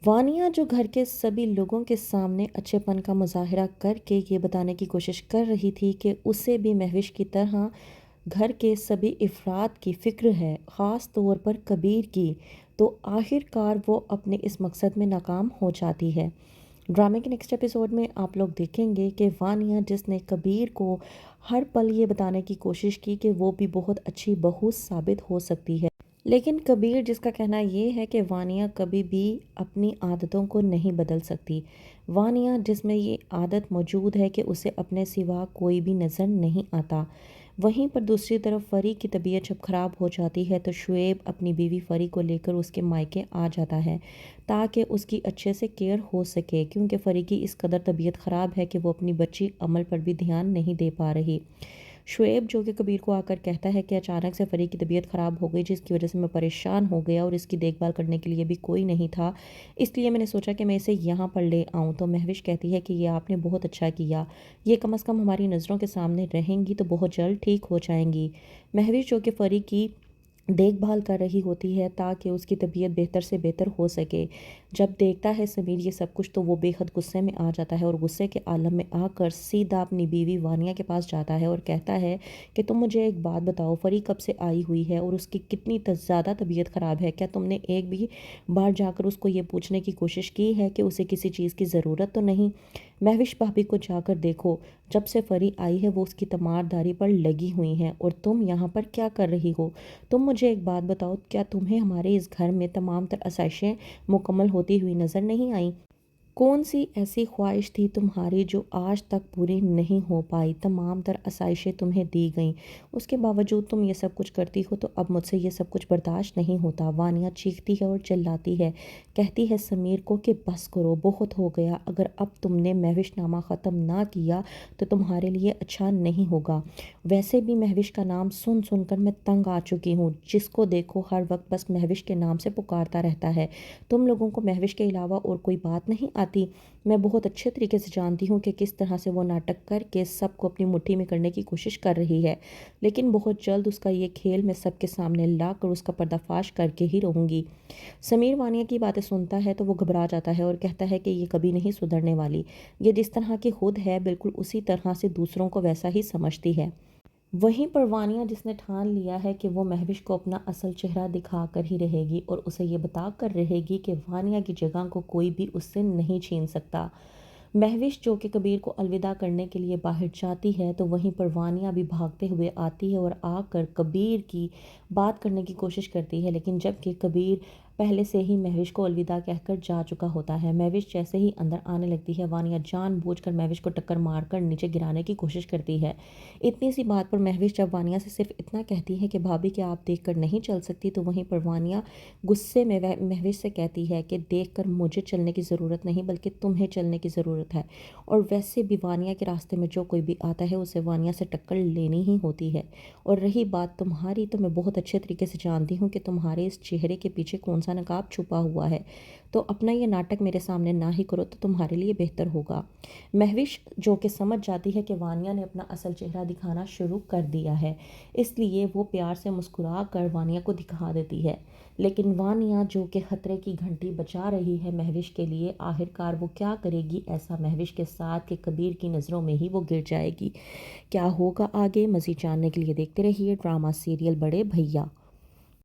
वानिया जो घर के सभी लोगों के सामने अच्छेपन का मुजाहरा करके ये बताने की कोशिश कर रही थी कि उसे भी महविश की तरह घर के सभी अफराद की फ़िक्र है, ख़ास तौर पर कबीर की। तो आखिरकार वो अपने इस मकसद में नाकाम हो जाती है। ड्रामे के नेक्स्ट एपिसोड में आप लोग देखेंगे कि वानिया जिसने कबीर को हर पल ये बताने की कोशिश की कि वो भी बहुत अच्छी बहू साबित हो सकती है, लेकिन कबीर जिसका कहना ये है कि वानिया कभी भी अपनी आदतों को नहीं बदल सकती। वानिया जिसमें ये आदत मौजूद है कि उसे अपने सिवा कोई भी नज़र नहीं आता। वहीं पर दूसरी तरफ फ़री की तबीयत जब ख़राब हो जाती है तो शुएब अपनी बीवी फ़री को लेकर उसके मायके आ जाता है ताकि उसकी अच्छे से केयर हो सके, क्योंकि फ़री की इस कदर तबीयत ख़राब है कि वो अपनी बच्ची अमल पर भी ध्यान नहीं दे पा रही। शुएब जो कि कबीर को आकर कहता है कि अचानक से फ़री की तबीयत ख़राब हो गई, जिसकी वजह से मैं परेशान हो गया और इसकी देखभाल करने के लिए भी कोई नहीं था, इसलिए मैंने सोचा कि मैं इसे यहाँ पर ले आऊँ। तो महविश कहती है कि ये आपने बहुत अच्छा किया, ये कम अज़ कम हमारी नज़रों के सामने रहेंगी तो बहुत जल्द ठीक हो जाएंगी। महविश जो कि फ़री की देखभाल कर रही होती है ताकि उसकी तबीयत बेहतर से बेहतर हो सके, जब देखता है समीर ये सब कुछ तो वो बेहद गुस्से में आ जाता है और गुस्से के आलम में आकर सीधा अपनी बीवी वानिया के पास जाता है और कहता है कि तुम मुझे एक बात बताओ, फ़री कब से आई हुई है और उसकी कितनी ज़्यादा तबीयत ख़राब है? क्या तुमने एक भी बार जाकर उसको ये पूछने की कोशिश की है कि उसे किसी चीज़ की ज़रूरत तो नहीं? महविश भाभी को जाकर देखो, जब से फ़री आई है वो उसकी तमारदारी पर लगी हुई हैं और तुम यहाँ पर क्या कर रही हो? तुम मुझे एक बात बताओ, क्या तुम्हें हमारे इस घर में तमाम तर आसाइशें मुकम्मल होती हुई नज़र नहीं आई? कौन सी ऐसी ख्वाहिश थी तुम्हारी जो आज तक पूरी नहीं हो पाई? तमाम तर आसाइशें तुम्हें दी गईं, उसके बावजूद तुम ये सब कुछ करती हो, तो अब मुझसे ये सब कुछ बर्दाश्त नहीं होता। वानिया चीखती है और चिल्लाती है, कहती है समीर को कि बस करो, बहुत हो गया। अगर अब तुमने महविशनामा ख़त्म ना किया तो तुम्हारे लिए अच्छा नहीं होगा। वैसे भी महविश का नाम सुन सुनकर मैं तंग आ चुकी हूँ, जिसको देखो हर वक्त बस महविश के नाम से पुकारता रहता है। तुम लोगों को महविश के अलावा और कोई बात नहीं आती? मैं बहुत अच्छे तरीके से जानती हूँ कि किस तरह से वो नाटक करके सबको अपनी मुट्ठी में करने की कोशिश कर रही है, लेकिन बहुत जल्द उसका ये खेल मैं सबके सामने ला कर उसका पर्दाफाश करके ही रहूँगी। समीर वानिया की बातें सुनता है तो वो घबरा जाता है और कहता है कि ये कभी नहीं सुधरने वाली। ये जिस तरह की खुद है बिल्कुल उसी तरह से दूसरों को वैसा ही समझती है। वहीं पर वानिया जिसने ठान लिया है कि वो महविश को अपना असल चेहरा दिखाकर ही रहेगी और उसे ये बता कर रहेगी कि वानिया की जगह को कोई भी उससे नहीं छीन सकता। महविश जो कि कबीर को अलविदा करने के लिए बाहर जाती है तो वहीं पर वानिया भी भागते हुए आती है और आकर कबीर की बात करने की कोशिश करती है, लेकिन जबकि कबीर पहले से ही महविश को अलविदा कहकर जा चुका होता है। महविश जैसे ही अंदर आने लगती है, वानिया जानबूझकर महविश को टक्कर मारकर नीचे गिराने की कोशिश करती है। इतनी सी बात पर महविश जब वानिया से सिर्फ इतना कहती है कि भाभी क्या आप देखकर नहीं चल सकती, तो वहीं पर वानिया गुस्से में वह महविश से कहती है कि देखकर मुझे चलने की ज़रूरत नहीं बल्कि तुम्हें चलने की ज़रूरत है, और वैसे भी वानिया के रास्ते में जो कोई भी आता है उसे वानिया से टक्कर लेनी ही होती है। और रही बात तुम्हारी, तो मैं बहुत अच्छे तरीके से जानती हूँ कि तुम्हारे इस चेहरे के पीछे कौन सा नकाब छुपा हुआ है, तो अपना ये नाटक मेरे सामने ना ही करो तो तुम्हारे लिए बेहतर होगा। महविश जो कि समझ जाती है कि वानिया ने अपना असल चेहरा दिखाना शुरू कर दिया है, इसलिए वो प्यार से मुस्कुरा कर वानिया को दिखा देती है। लेकिन वानिया जो कि ख़तरे की घंटी बजा रही है महविश के लिए, आखिरकार वो क्या करेगी ऐसा महविश के साथ कि कबीर की नज़रों में ही वो गिर जाएगी। क्या होगा आगे, मज़ीद जानने के लिए देखते रहिए ड्रामा सीरियल बड़े भैया।